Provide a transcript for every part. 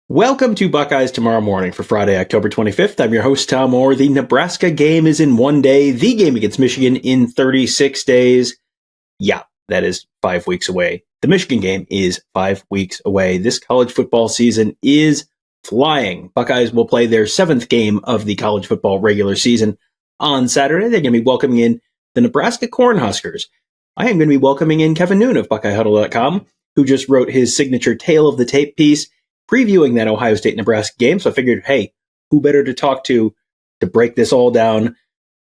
Welcome to Buckeyes Tomorrow Morning for Friday, October 25th. I'm your host, Tom Orr. The Nebraska game is in 1 day. The game against Michigan in 36 days. Yeah, that is 5 weeks away. The Michigan game is 5 weeks away. This college football season is flying. Buckeyes will play their 7th game of the college football regular season on Saturday. They're going to be welcoming in the Nebraska Cornhuskers. I am going to be welcoming in Kevin Noon of BuckeyeHuddle.com, who just wrote his signature Tale of the Tape piece previewing that Ohio State Nebraska game. So I figured, hey, who better to talk to break this all down?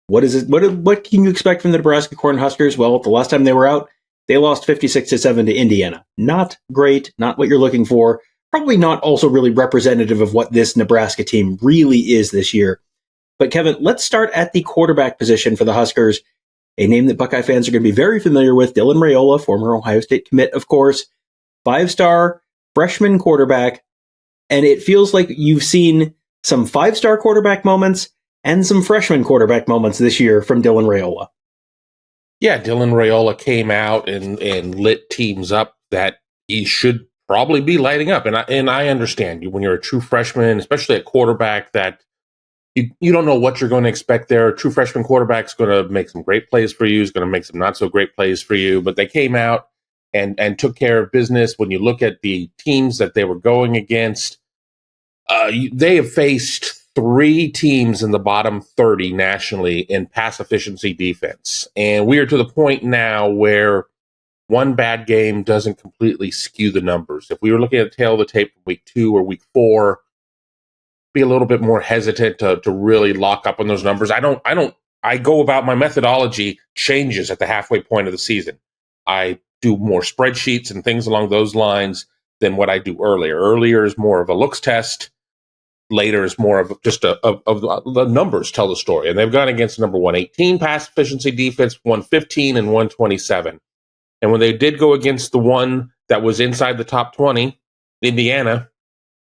What is it? What can you expect from the Nebraska Cornhuskers? Well, the last time they were out, they lost 56-7 to Indiana. Not great, not what you're looking for. Probably not also really representative of what this Nebraska team really is this year. But Kevin, let's start at the quarterback position for the Huskers, a name that Buckeye fans are going to be very familiar with. Dylan Raiola, former Ohio State commit, of course, 5-star freshman quarterback. And it feels like you've seen some 5-star quarterback moments and some freshman quarterback moments this year from Dylan Raiola. Yeah, Dylan Raiola came out and lit teams up that he should probably be lighting up. And I understand you when you're a true freshman, especially at quarterback, that you don't know what you're going to expect there. A true freshman quarterback's going to make some great plays for you. Is going to make some not so great plays for you. But they came out and took care of business. When you look at the teams that they were going against, they have faced 3 teams in the bottom 30 nationally in pass efficiency defense. And we are to the point now where one bad game doesn't completely skew the numbers. If we were looking at the tail of the tape from week 2 or week 4, be a little bit more hesitant to really lock up on those numbers. I go about my methodology changes at the halfway point of the season. I do more spreadsheets and things along those lines than what I do earlier. Earlier is more of a looks test. Later is more of just of the numbers tell the story. And they've gone against number 118 pass efficiency defense, 115 and 127. And when they did go against the one that was inside the top 20, Indiana,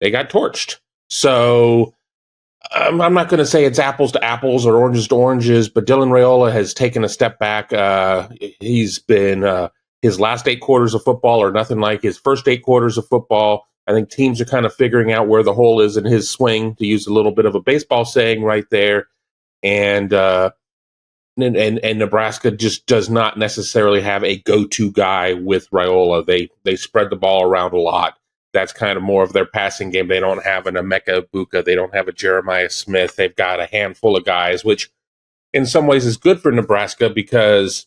they got torched. So I'm not going to say it's apples to apples or oranges to oranges, but Dylan Raiola has taken a step back. He's been his last 8 quarters of football are nothing like his first 8 quarters of football. I think teams are kind of figuring out where the hole is in his swing, to use a little bit of a baseball saying right there. And Nebraska just does not necessarily have a go-to guy with Raiola. They spread the ball around a lot. That's kind of more of their passing game. They don't have an Emeka Ibuka. They don't have a Jeremiah Smith. They've got a handful of guys, which in some ways is good for Nebraska, because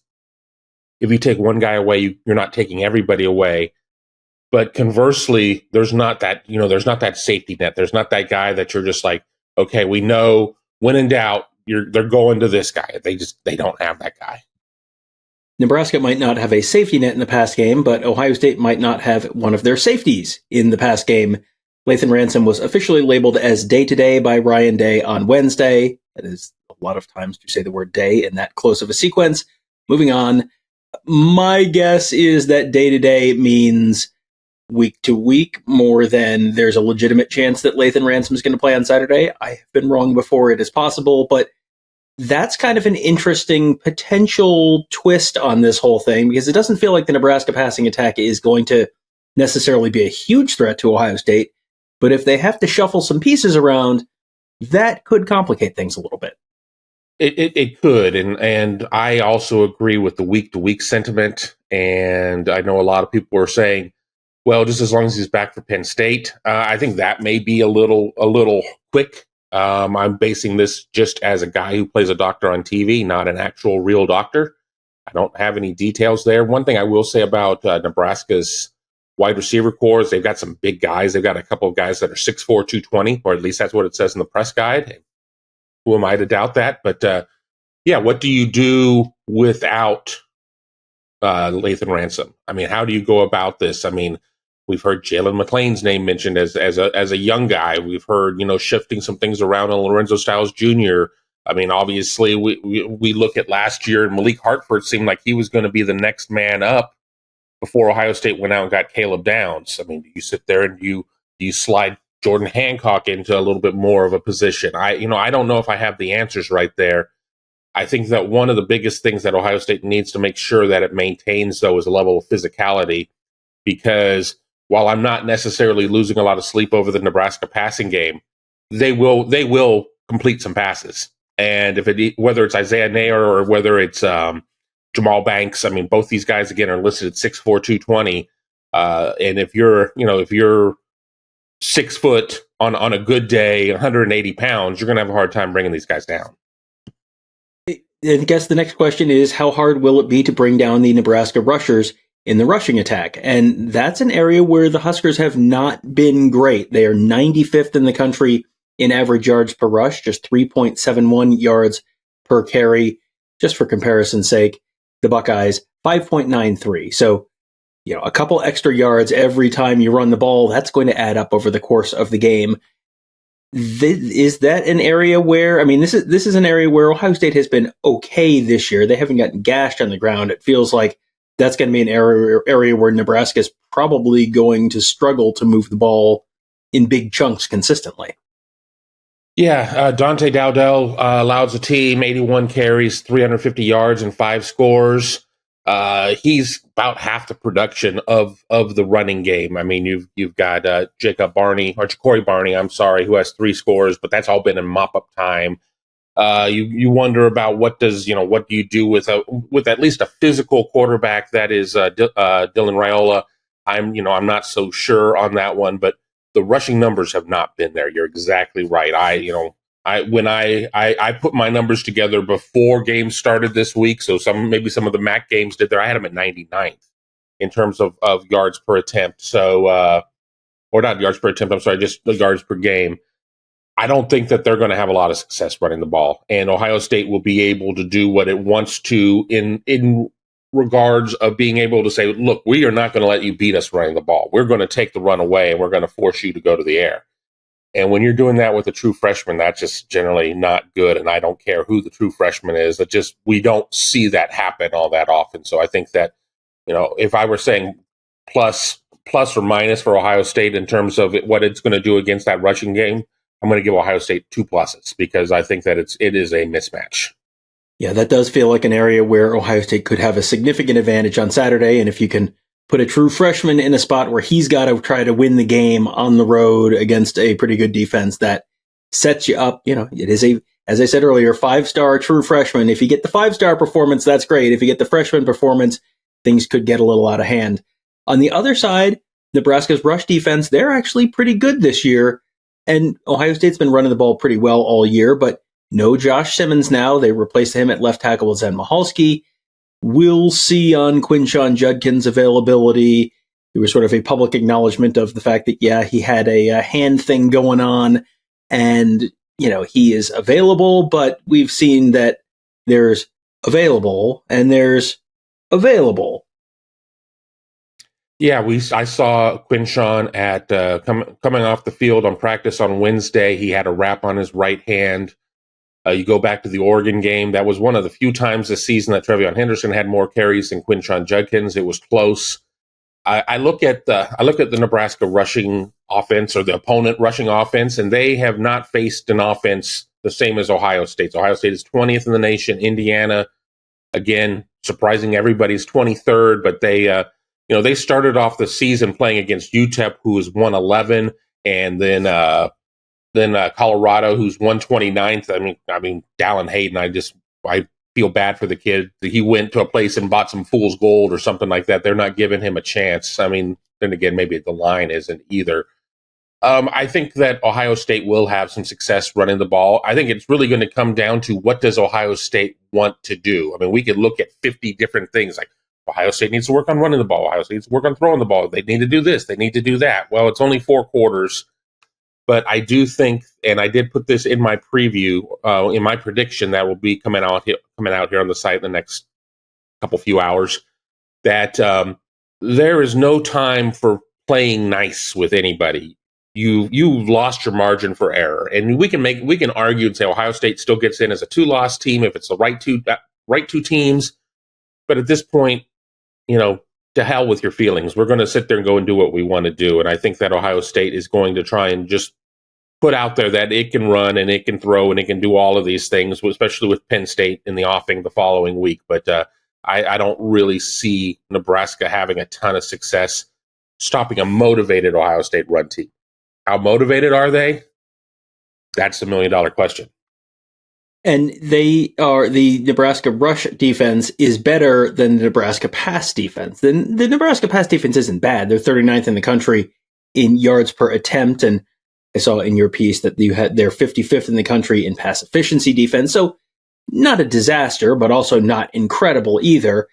if you take one guy away, you're not taking everybody away. But conversely, there's not that safety net. There's not that guy that you're just like, okay, we know when in doubt, they're going to this guy. They don't have that guy. Nebraska might not have a safety net in the pass game, but Ohio State might not have one of their safeties in the pass game. Lathan Ransom was officially labeled as day-to-day by Ryan Day on Wednesday. That is a lot of times to say the word day in that close of a sequence. Moving on, my guess is that day-to-day means week to week more than there's a legitimate chance that Lathan Ransom is going to play on Saturday. I have been wrong before. It is possible, but that's kind of an interesting potential twist on this whole thing, because it doesn't feel like the Nebraska passing attack is going to necessarily be a huge threat to Ohio State. But if they have to shuffle some pieces around, that could complicate things a little bit. It could, and I also agree with the week-to-week sentiment. And I know a lot of people are saying, well, just as long as he's back for Penn State, I think that may be a little quick. I'm basing this just as a guy who plays a doctor on TV, not an actual real doctor. I don't have any details there. One thing I will say about Nebraska's wide receiver corps, they've got some big guys. They've got a couple of guys that are 6'4", 220, or at least that's what it says in the press guide. Who am I to doubt that? But what do you do without Lathan Ransom? I mean, how do you go about this? I mean, we've heard Jalen McLean's name mentioned as a young guy. We've heard, shifting some things around on Lorenzo Styles Jr. I mean, obviously, we look at last year, and Malik Hartford seemed like he was going to be the next man up before Ohio State went out and got Caleb Downs. I mean, do you sit there and do you slide Jordan Hancock into a little bit more of a position? I don't know if I have the answers right there. I think that one of the biggest things that Ohio State needs to make sure that it maintains, though, is a level of physicality, because while I'm not necessarily losing a lot of sleep over the Nebraska passing game, they will complete some passes. And whether it's Isaiah Nair or whether it's Jamal Banks, I mean, both these guys again are listed at 6'4", 220. And if you're 6 foot on a good day, 180 pounds, you're going to have a hard time bringing these guys down. I guess the next question is, how hard will it be to bring down the Nebraska rushers in the rushing attack? And that's an area where the Huskers have not been great. They are 95th in the country in average yards per rush, just 3.71 yards per carry. Just for comparison's sake, the Buckeyes, 5.93. So, a couple extra yards every time you run the ball, that's going to add up over the course of the game. Is that an area where, I mean, this is an area where Ohio State has been okay this year. They haven't gotten gashed on the ground. It feels like that's going to be an area where Nebraska is probably going to struggle to move the ball in big chunks consistently. Yeah, Dante Dowdell allows the team 81 carries, 350 yards, and 5 scores. He's about half the production of the running game. I mean, you've got Ja'Cory Barney, I'm sorry, who has 3 scores, but that's all been in mop-up time. You wonder about what do you do with at least a physical quarterback that is Dylan Raiola. I'm not so sure on that one, but the rushing numbers have not been there. You're exactly right. When I put my numbers together before games started this week, so maybe some of the MAC games did there. I had them at 99th in terms of yards per attempt. So, or not yards per attempt. I'm sorry, just the yards per game. I don't think that they're going to have a lot of success running the ball, and Ohio State will be able to do what it wants to in regards of being able to say, look, we are not going to let you beat us running the ball. We're going to take the run away, and we're going to force you to go to the air. And when you're doing that with a true freshman, that's just generally not good. And I don't care who the true freshman is. We don't see that happen all that often. So I think that, if I were saying plus or minus for Ohio State in terms of what it's going to do against that rushing game, I'm going to give Ohio State 2 pluses because I think that it is a mismatch. Yeah, that does feel like an area where Ohio State could have a significant advantage on Saturday. And if you can put a true freshman in a spot where he's got to try to win the game on the road against a pretty good defense, that sets you up. It is as I said earlier, 5-star true freshman. If you get the 5-star performance, that's great. If you get the freshman performance, things could get a little out of hand. On the other side, Nebraska's rush defense, they're actually pretty good this year. And Ohio State's been running the ball pretty well all year, but no Josh Simmons now. They replaced him at left tackle with Zen Michalski. We'll see on Quinshon Judkins' availability. There was sort of a public acknowledgement of the fact that, yeah, he had a hand thing going on and, he is available, but we've seen that there's available and there's available. Yeah, I saw Quinshon at coming off the field on practice on Wednesday. He had a wrap on his right hand. You go back to the Oregon game. That was one of the few times this season that Trevion Henderson had more carries than Quinshon Judkins. It was close. I look at the Nebraska rushing offense or the opponent rushing offense, and they have not faced an offense the same as Ohio State's. Ohio State is 20th in the nation. Indiana, again, surprising everybody, is 23rd, but they started off the season playing against UTEP, who is 111, and then Colorado, who's 129th. I mean, Dallin Hayden, I feel bad for the kid. He went to a place and bought some fool's gold or something like that. They're not giving him a chance. I mean, then again, maybe the line isn't either. I think that Ohio State will have some success running the ball. I think it's really going to come down to what does Ohio State want to do. I mean, we could look at 50 different things like Ohio State needs to work on running the ball. Ohio State needs to work on throwing the ball. They need to do this. They need to do that. Well, it's only 4 quarters. But I do think, and I did put this in my preview, in my prediction that will be coming out here on the site in the next few hours, that there is no time for playing nice with anybody. You've lost your margin for error, and we can argue and say Ohio State still gets in as a 2-loss team if it's the right two teams. But at this point, to hell with your feelings. We're going to sit there and go and do what we want to do. And I think that Ohio State is going to try and just put out there that it can run and it can throw and it can do all of these things, especially with Penn State in the offing the following week. But I don't really see Nebraska having a ton of success stopping a motivated Ohio State run team. How motivated are they? That's the $1 million question. And the Nebraska rush defense is better than the Nebraska pass defense. The Nebraska pass defense isn't bad. They're 39th in the country in yards per attempt. And I saw in your piece that they're 55th in the country in pass efficiency defense. So not a disaster, but also not incredible either.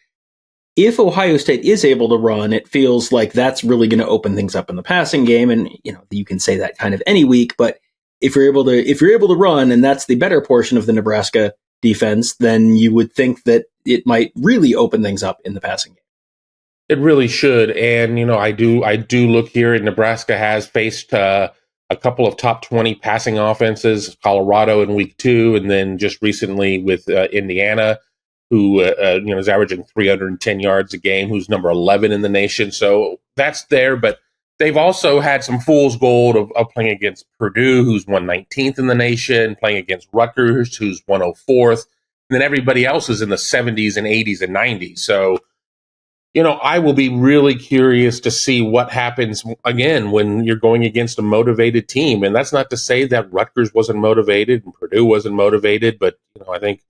If Ohio State is able to run, it feels like that's really going to open things up in the passing game. And, you can say that kind of any week, but if you're able to run, and that's the better portion of the Nebraska defense, then you would think that it might really open things up in the passing game. It really should. And, I do look here, and Nebraska has faced a couple of top 20 passing offenses, Colorado in week 2, and then just recently with Indiana, who is averaging 310 yards a game, who's number 11 in the nation. So that's there, but they've also had some fool's gold of playing against Purdue, who's 119th in the nation, playing against Rutgers, who's 104th, and then everybody else is in the 70s and 80s and 90s. So, I will be really curious to see what happens again when you're going against a motivated team. And that's not to say that Rutgers wasn't motivated and Purdue wasn't motivated, but I think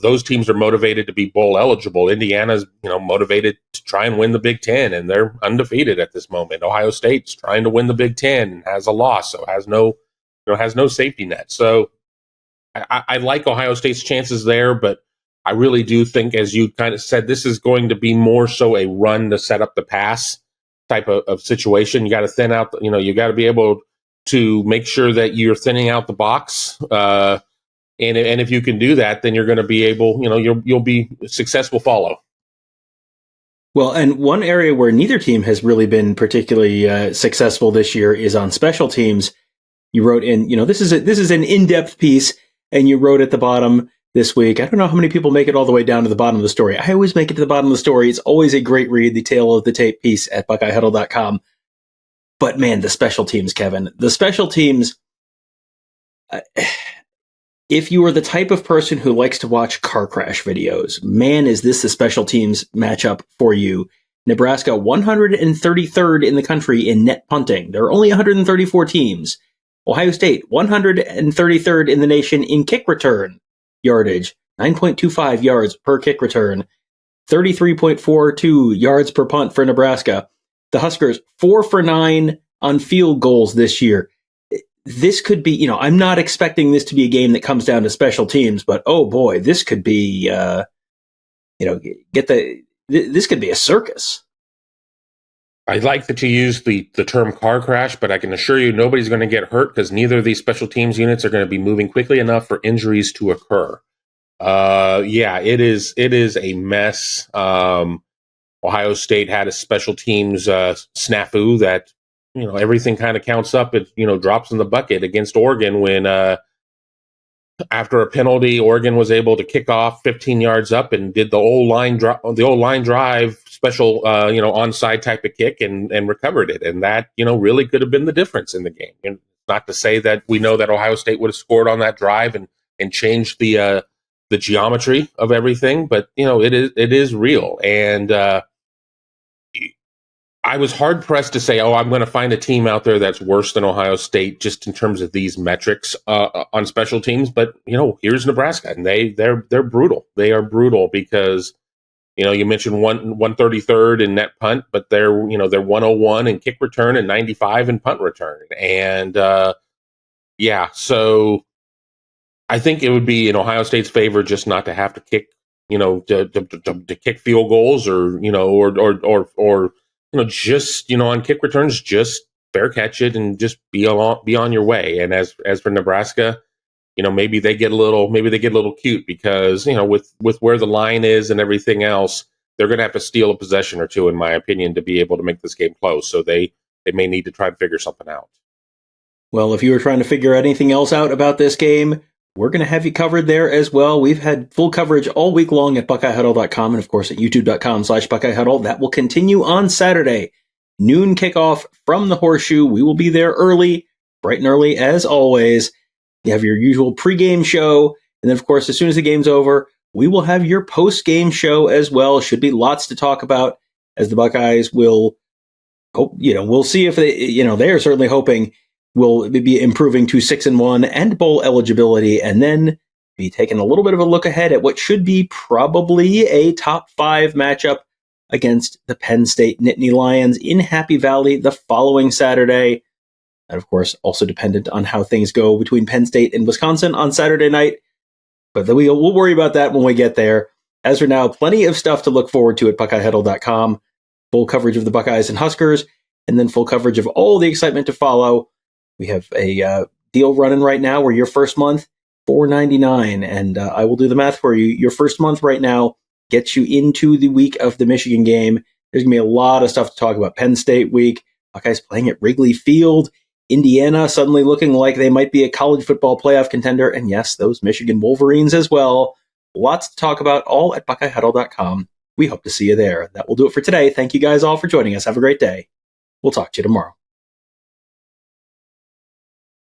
those teams are motivated to be bowl eligible. Indiana's motivated to try and win the Big Ten, and they're undefeated at this moment. Ohio State's trying to win the Big Ten and has a loss, so has no safety net. So I like Ohio State's chances there, but I really do think, as you kind of said, this is going to be more so a run to set up the pass type of situation. You got to thin out, you got to be able to make sure that you're thinning out the box. And if you can do that, then you're going to be able, you'll be success will follow. Well, and one area where neither team has really been particularly successful this year is on special teams. You wrote in, this is an in-depth piece, and you wrote at the bottom this week. I don't know how many people make it all the way down to the bottom of the story. I always make it to the bottom of the story. It's always a great read, the tale of the tape piece at BuckeyeHuddle.com. But man, the special teams, Kevin, the special teams. If you are the type of person who likes to watch car crash videos, man, is this the special teams matchup for you. Nebraska 133rd in the country in net punting. There are only 134 teams. Ohio State 133rd in the nation in kick return yardage, 9.25 yards per kick return, 33.42 yards per punt for Nebraska. The Huskers 4 for 9 on field goals this year. This could be, I'm not expecting this to be a game that comes down to special teams, but oh boy, this could be, this could be a circus. I like that you use the term car crash, but I can assure you nobody's going to get hurt because neither of these special teams units are going to be moving quickly enough for injuries to occur. It is a mess. Ohio State had a special teams snafu that, everything kind of counts up. It, drops in the bucket against Oregon when after a penalty, Oregon was able to kick off 15 yards up and did the old line drive special, onside type of kick and recovered it. And that, really could have been the difference in the game. And not to say that we know that Ohio State would have scored on that drive and changed the geometry of everything, but it is real. And I was hard pressed to say, I'm going to find a team out there that's worse than Ohio State just in terms of these metrics on special teams. But here's Nebraska, and they're brutal. They are brutal because you mentioned 133rd in net punt, but they're 101 in kick return and 95 in punt return. And so I think it would be in Ohio State's favor just not to have to kick, to kick field goals or just, on kick returns, just fair catch it and just be on your way. And as for Nebraska, maybe they get a little cute because, with where the line is and everything else, they're going to have to steal a possession or two, in my opinion, to be able to make this game close. So they may need to try and figure something out. Well, if you were trying to figure anything else out about this game, we're going to have you covered there as well. We've had full coverage all week long at BuckeyeHuddle.com and, of course, at YouTube.com/BuckeyeHuddle. That will continue on Saturday. Noon kickoff from the Horseshoe. We will be there early, bright and early, as always. You have your usual pregame show. And then, of course, as soon as the game's over, we will have your post-game show as well. Should be lots to talk about as the Buckeyes will hope, we'll see if they are certainly hoping we'll be improving to 6-1 and bowl eligibility, and then be taking a little bit of a look ahead at what should be probably a top 5 matchup against the Penn State Nittany Lions in Happy Valley the following Saturday. And of course, also dependent on how things go between Penn State and Wisconsin on Saturday night. But we'll worry about that when we get there. As for now, plenty of stuff to look forward to at BuckeyeHuddle.com. Full coverage of the Buckeyes and Huskers, and then full coverage of all the excitement to follow. We have a deal running right now where your first month, $4.99, and I will do the math for you. Your first month right now gets you into the week of the Michigan game. There's going to be a lot of stuff to talk about. Penn State week, Buckeyes playing at Wrigley Field, Indiana suddenly looking like they might be a college football playoff contender, and yes, those Michigan Wolverines as well. Lots to talk about, all at BuckeyeHuddle.com. We hope to see you there. That will do it for today. Thank you guys all for joining us. Have a great day. We'll talk to you tomorrow.